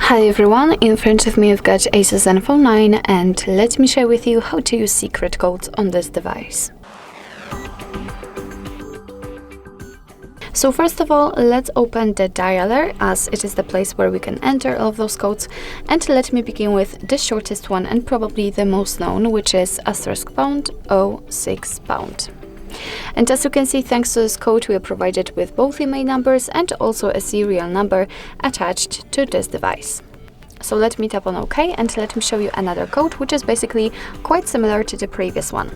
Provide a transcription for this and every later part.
Hi everyone, in front of me I've got ASUS Zenfone 9 and let me share with you how to use secret codes on this device. So first of all, let's open the dialer, as it is the place where we can enter all of those codes, and let me begin with the shortest one and probably the most known, which is *#06#. And as you can see, thanks to this code, we are provided with both email numbers and also a serial number attached to this device. So let me tap on OK and let me show you another code, which is basically quite similar to the previous one.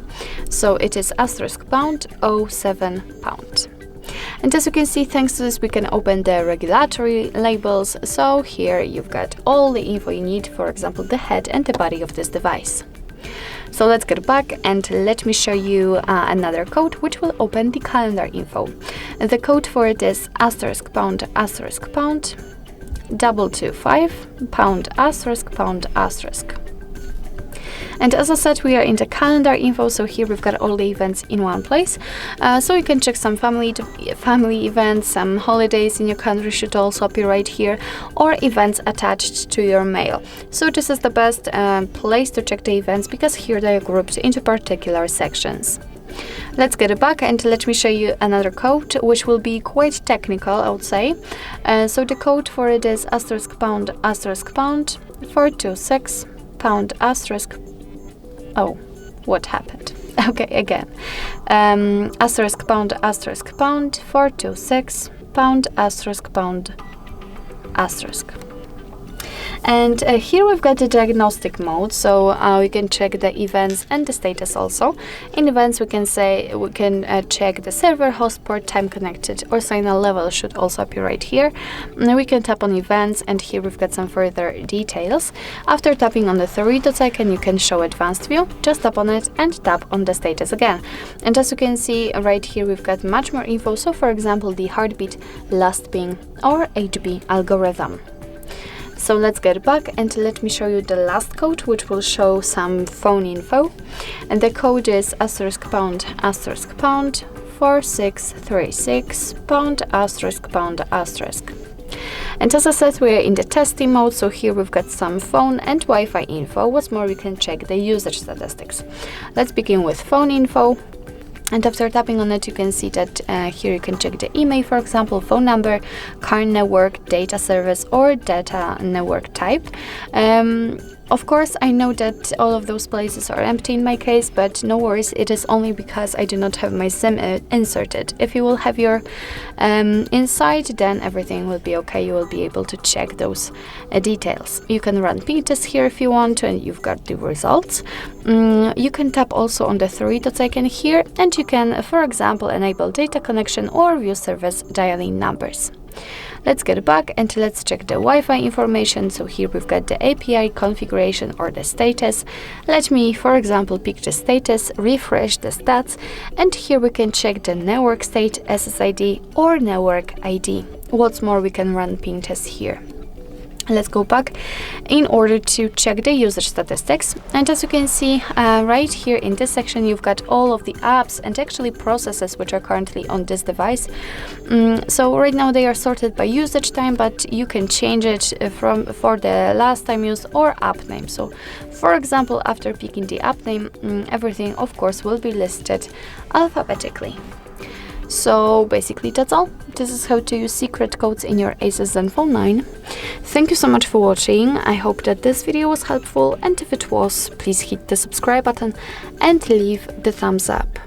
So it is *#07#. And as you can see, thanks to this, we can open the regulatory labels. So here you've got all the info you need, for example, the head and the body of this device. So let's get back and let me show you another code which will open the calendar info. The code for it is *##225 ###. And as I said, we are in the calendar info, so here we've got all the events in one place. So you can check some family events, some holidays in your country should also appear right here, or events attached to your mail. So this is the best place to check the events, because here they are grouped into particular sections. Let's get it back and let me show you another code, which will be quite technical, I would say. So the code for it is *##426 ###. Oh, what happened? Okay, again. *##426 ###. And here we've got the diagnostic mode, so we can check the events and the status also. In events, we can check the server, host port, time connected, or signal level should also appear right here. And we can tap on events, and here we've got some further details. After tapping on the three dots icon, you can show advanced view. Just tap on it and tap on the status again. And as you can see right here, we've got much more info. So for example, the heartbeat, last ping, or HB algorithm. So let's get back and let me show you the last code, which will show some phone info. And the code is *##4636 *##. And as I said, we are in the testing mode, so here we've got some phone and Wi-Fi info. What's more, we can check the usage statistics. Let's begin with phone info. And after tapping on it, you can see that here you can check the email, for example, phone number, car network, data service, or data network type. Of course, I know that all of those places are empty in my case, but no worries, it is only because I do not have my SIM inserted. If you will have your inside, then everything will be okay. You will be able to check those details. You can run p-test here if you want, and you've got the results. You can tap also on the three dots icon here, and you can, for example, enable data connection or view service dialing numbers. Let's get back and let's check the Wi-Fi information. So here we've got the API configuration or the status. Let me, for example, pick the status, refresh the stats, and here we can check the network state, SSID, or network ID. What's more, we can run ping test here. Let's go back in order to check the usage statistics. And as you can see right here in this section, you've got all of the apps and actually processes which are currently on this device. So right now they are sorted by usage time, but you can change it for the last time used or app name. So for example, after picking the app name, everything of course will be listed alphabetically. So basically that's all. This is how to use secret codes in your ASUS Zenfone 9. Thank you so much for watching. I hope that this video was helpful, and if it was, please hit the subscribe button and leave the thumbs up.